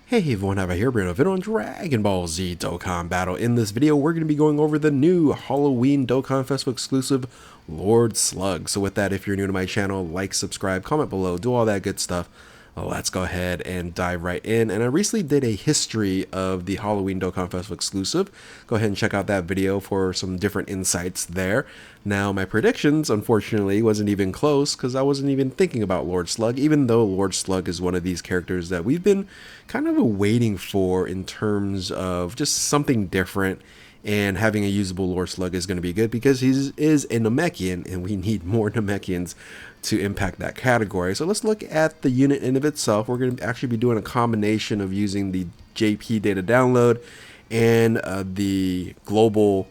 Hey everyone, have I here bringing a video on Dragon Ball Z Dokkan Battle. In this video, we're going to be going over the new Halloween Dokkan Festival exclusive Lord Slug. So with that, if you're new to my channel, like, subscribe, comment below, do all that good stuff. Let's go ahead and dive right in. And I recently did a history of the Halloween Dokkan Festival exclusive. Go ahead and check out that video for some different insights there. Now, my predictions, unfortunately, wasn't even close because I wasn't even thinking about Lord Slug, even though Lord Slug is one of these characters that we've been kind of waiting for in terms of just something different. And having a usable Lord Slug is going to be good because he is a Namekian, and we need more Namekians to impact that category. So let's look at the unit in of itself. We're going to actually be doing a combination of using the JP data download and the global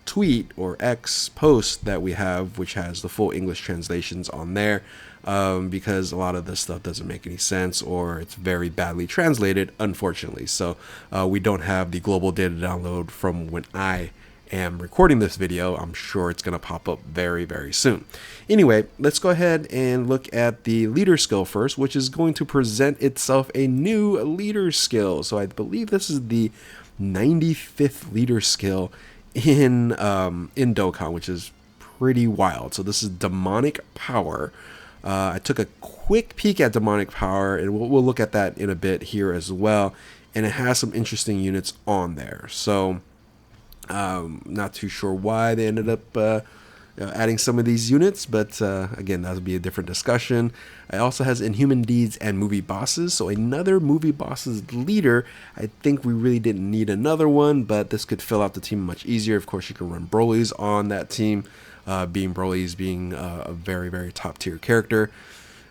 tweet or X post that we have, which has the full English translations on there, because a lot of this stuff doesn't make any sense or it's very badly translated, unfortunately. So we don't have the global data download from when I am recording this video. I'm sure it's going to pop up very, very soon. Anyway, let's go ahead and look at the leader skill first, which is going to present itself a new leader skill. So I believe this is the 95th leader skill in Dokkan, which is pretty wild. So this is demonic power. I took a quick peek at demonic power, and we'll look at that in a bit here as well. And it has some interesting units on there. So not too sure why they ended up adding some of these units, but again, that would be a different discussion. It also has Inhuman Deeds and Movie Bosses, so another Movie Bosses leader. I think we really didn't need another one, but this could fill out the team much easier. Of course, you can run Broly's on that team, being Broly's being a very, very top tier character.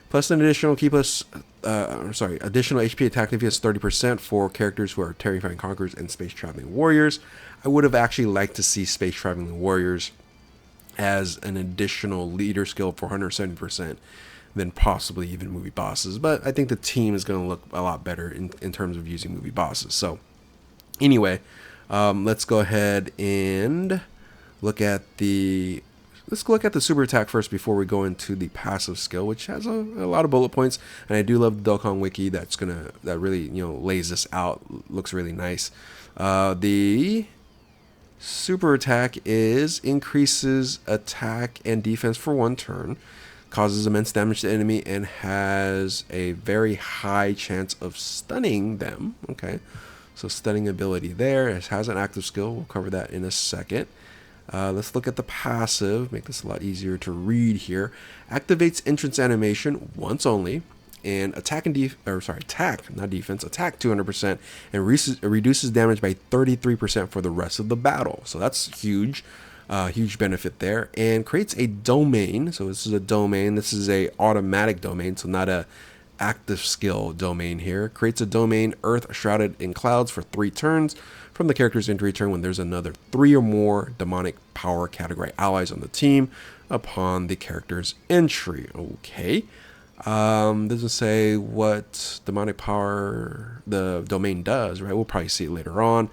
Plus an additional additional HP attack defense 30% for characters who are Terrifying Conquerors and Space Traveling Warriors. I would have actually liked to see Space Traveling Warriors as an additional leader skill for 170%, than possibly even Movie Bosses. But I think the team is going to look a lot better in terms of using Movie Bosses. So anyway, let's go ahead and look at the super attack first before we go into the passive skill, which has a lot of bullet points. And I do love the Dokkan Wiki that really lays this out. Looks really nice. The super attack is increases attack and defense for 1 turn, causes immense damage to the enemy, and has a very high chance of stunning them. Okay, so stunning ability there. It has an active skill. We'll cover that in a second. Let's look at the passive. Make this a lot easier to read here. Activates entrance animation once only, and attack 200%, and reduces damage by 33% for the rest of the battle. So that's huge, huge benefit there. And creates a domain. So this is a domain. This is a automatic domain, so not a active skill domain here. Creates a domain, Earth Shrouded in Clouds, for 3 turns from the character's entry turn when there's another 3 or more demonic power category allies on the team upon the character's entry. Okay. Doesn't say what demonic power the domain does, right? We'll probably see it later on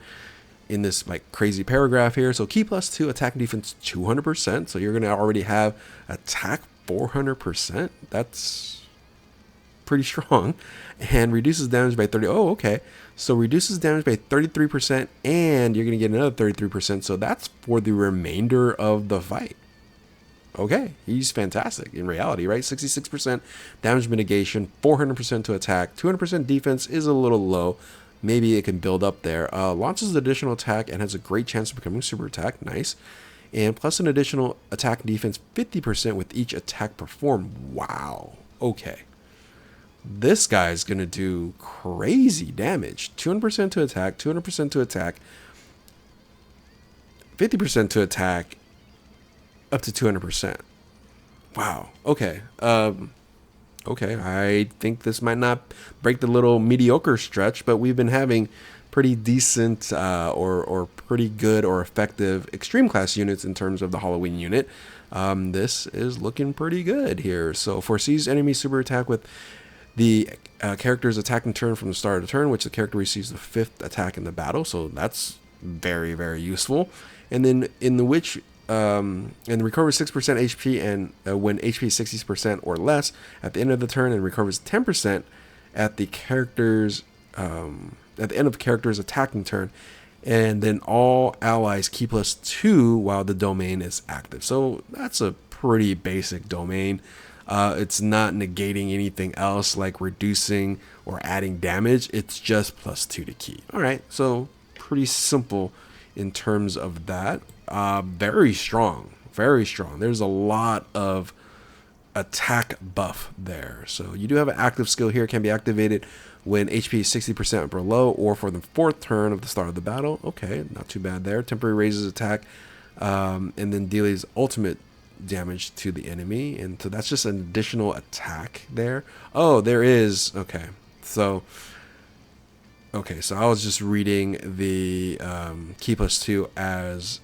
in this crazy paragraph here. So key +2, attack and defense 200%. So you're going to already have attack 400%. That's pretty strong. And reduces damage by 30. Oh, okay. So reduces damage by 33%, and you're going to get another 33%. So that's for the remainder of the fight. Okay, he's fantastic in reality, right? 66% damage mitigation, 400% to attack, 200% defense is a little low. Maybe it can build up there. Launches additional attack and has a great chance of becoming super attack. Nice. And plus an additional attack and defense 50% with each attack performed. Wow. Okay. This guy's going to do crazy damage. 200% to attack, 200% to attack, 50% to attack, up to 200%. Wow. Okay. Okay. I think this might not break the little mediocre stretch, but we've been having pretty decent or pretty good or effective extreme class units in terms of the Halloween unit. This is looking pretty good here. So foresees enemy super attack with the character's attacking turn from the start of the turn, which the character receives the 5th attack in the battle. So that's very, very useful. And then in the which and recovers 6% HP and when HP is 60% or less at the end of the turn, and recovers 10% at the character's at the end of the character's attacking turn, and then all allies key +2 while the domain is active. So that's a pretty basic domain. It's not negating anything else like reducing or adding damage. It's just +2 to key. All right, so pretty simple in terms of that. Very strong, very strong. There's a lot of attack buff there. So you do have an active skill here, can be activated when HP is 60% or below, or for the 4th turn of the start of the battle. Okay, not too bad there. Temporary raises attack, and then deals ultimate damage to the enemy, and so that's just an additional attack there. Oh, there is. Okay, so I was just reading the key +2 as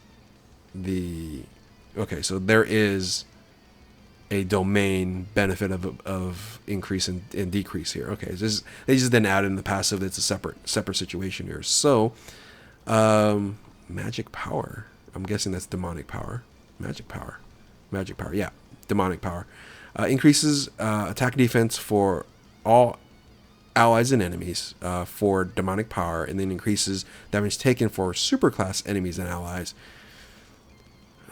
the. Okay, so there is a domain benefit of increase and decrease here. Okay, they just didn't add in the passive. It's a separate situation here. So, magic power. I'm guessing that's demonic power. Magic power. Yeah, demonic power. Increases attack defense for all allies and enemies for demonic power, and then increases damage taken for superclass enemies and allies.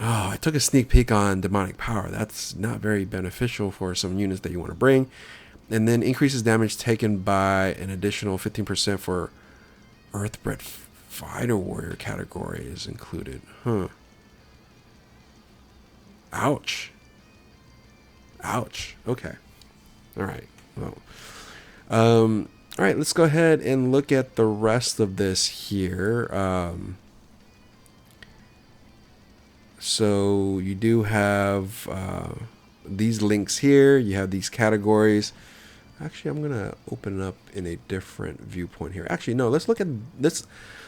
Oh, I took a sneak peek on demonic power. That's not very beneficial for some units that you want to bring. And then increases damage taken by an additional 15% for Earthbred Fighter Warrior category is included. Huh. Ouch. Ouch. Okay. All right. Well, all right, let's go ahead and look at the rest of this here. So you do have these links here. You have these categories. Actually, I'm going to open it up in a different viewpoint here. Actually, no, let's look at this.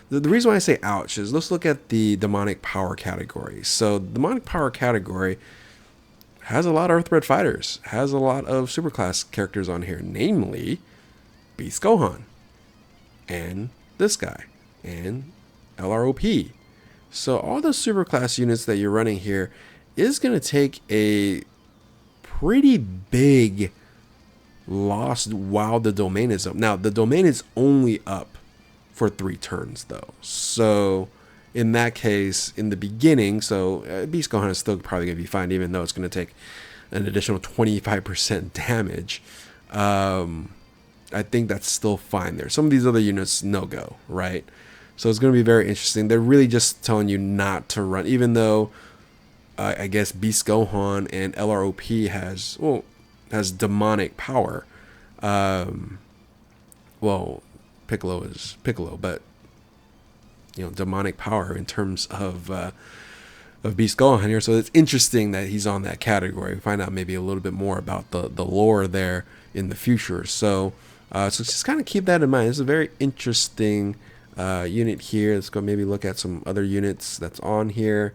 The reason why I say ouch is let's look at the demonic power category. So demonic power category has a lot of Earthbred fighters, has a lot of superclass characters on here, namely Beast Gohan and this guy and LROP. So all the superclass units that you're running here is going to take a pretty big loss while the domain is up. Now, the domain is only up for 3 turns, though. So in that case, in the beginning, so Beast Gohan is still probably going to be fine, even though it's going to take an additional 25% damage. I think that's still fine there. Some of these other units, no-go, right? So it's going to be very interesting. They're really just telling you not to run, even though I guess Beast Gohan and LROP has demonic power. Well, Piccolo is Piccolo, but demonic power in terms of Beast Gohan here. So it's interesting that he's on that category. We find out maybe a little bit more about the lore there in the future. So just kind of keep that in mind. It's a very interesting unit here. Let's go maybe look at some other units that's on here.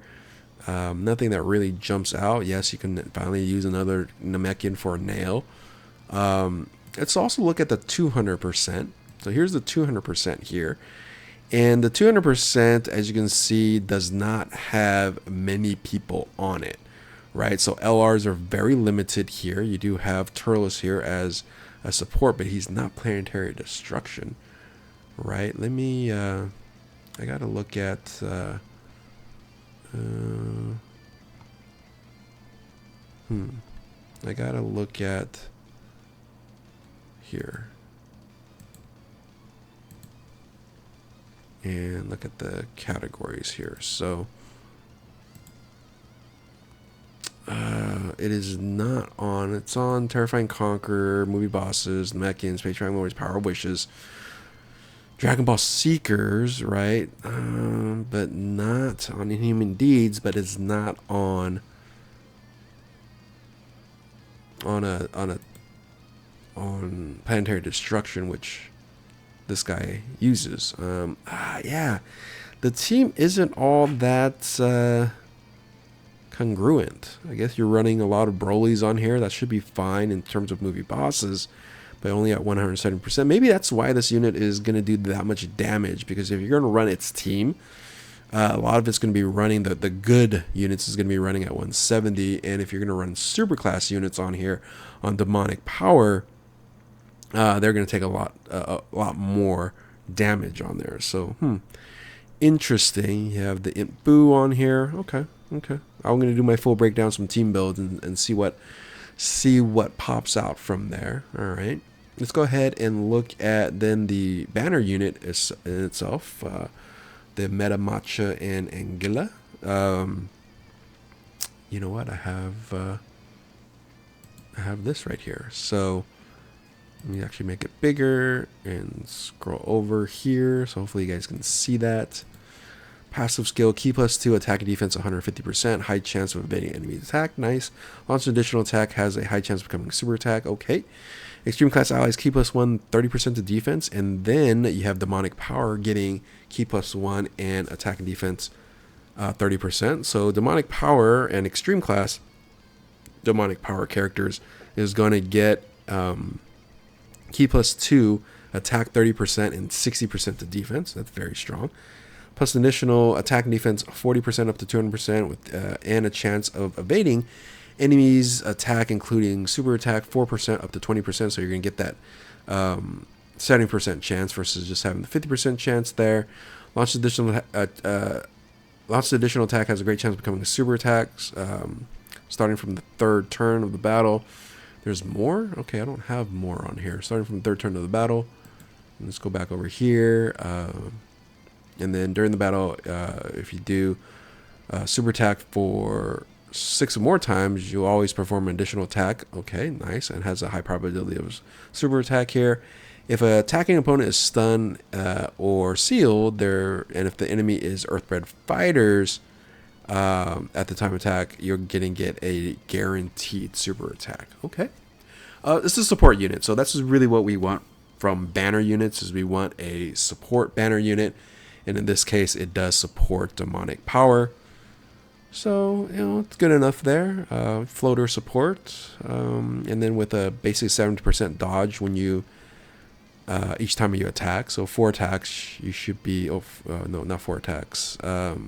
Nothing that really jumps out. Yes, you can finally use another Namekian for a nail. Let's also look at the 200%. So here's the 200% here. And the 200%, as you can see, does not have many people on it, right? So LRs are very limited here. You do have Turles here as a support, but he's not planetary destruction, right? Let me, I gotta look at, I gotta look at here. And look at the categories here. So it is not on. It's on Terrifying Conqueror, Movie Bosses, Namekian, Space Dragon Warriors, Power Wishes, Dragon Ball Seekers, right? But not on Inhuman Deeds. But it's not on Planetary Destruction, which this guy uses. Yeah, the team isn't all that congruent. I guess you're running a lot of Brolys on here. That should be fine in terms of movie bosses, but only at 170%. Maybe that's why this unit is going to do that much damage, because if you're going to run its team, a lot of it's going to be running the good units is going to be running at 170, and if you're going to run superclass units on here on demonic power, they're going to take a lot more damage on there. So, interesting. You have the Imp Boo on here. Okay. I'm going to do my full breakdown, some team builds, and see what pops out from there. All right. Let's go ahead and look at then the banner unit itself, the Meta Matcha and Anguilla. You know what? I have this right here. So let me actually make it bigger and scroll over here. So hopefully you guys can see that. Passive skill, key +2, attack and defense 150%, high chance of evading enemy attack, nice. Launch an additional attack, has a high chance of becoming super attack, okay. Extreme class allies, key +1, 30% to defense, and then you have demonic power getting key +1 and attack and defense 30%. So demonic power and extreme class demonic power characters is going to get key +2, attack 30% and 60% to defense. That's very strong. Plus additional attack and defense 40% up to 200% with and a chance of evading enemies attack, including super attack 4% up to 20%. So you're going to get that 70% chance versus just having the 50% chance there. Launch additional attack has a great chance of becoming a super attack, starting from the third turn of the battle. There's more? Okay, I don't have more on here. Starting from the third turn of the battle. Let's go back over here. And then during the battle, if you do super attack for 6 or more times, you always perform an additional attack. Okay, nice. And has a high probability of super attack here. If an attacking opponent is stunned or sealed, and if the enemy is Earthbred fighters at the time of attack, you're going to get a guaranteed super attack. Okay. This is a support unit. So that's really what we want from banner units, is we want a support banner unit. And in this case, it does support demonic power. So, it's good enough there. Floater support. And then with a basic 70% dodge when you, each time you attack. So 4 attacks, you should be, no, not 4 attacks. 5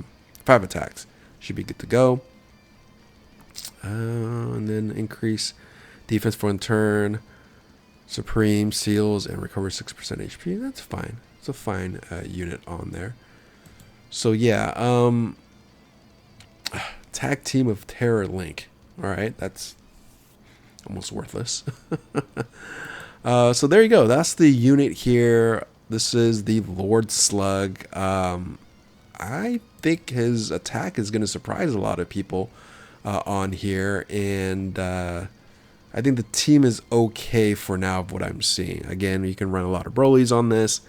attacks. Should be good to go. And then increase defense for 1 turn. Supreme, seals, and recover 6% HP. That's fine. It's a fine unit on there. So yeah, tag team of Terror Link. All right, that's almost worthless. So there you go. That's the unit here. This is the Lord Slug. I think his attack is going to surprise a lot of people on here, and I think the team is okay for now of what I'm seeing. Again, you can run a lot of Broly's on this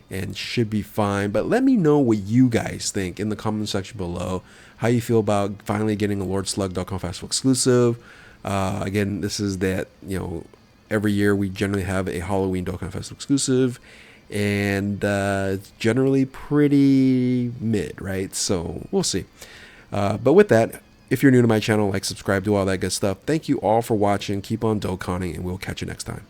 and should be fine. But let me know what you guys think in the comment section below. How you feel about finally getting a Lord Slug Dokkan Festival exclusive. Again, this is that, every year we generally have a Halloween Dokkan Festival exclusive. And it's generally pretty mid, right? So we'll see. But with that, if you're new to my channel, like, subscribe, do all that good stuff. Thank you all for watching. Keep on Dokkaning, and we'll catch you next time.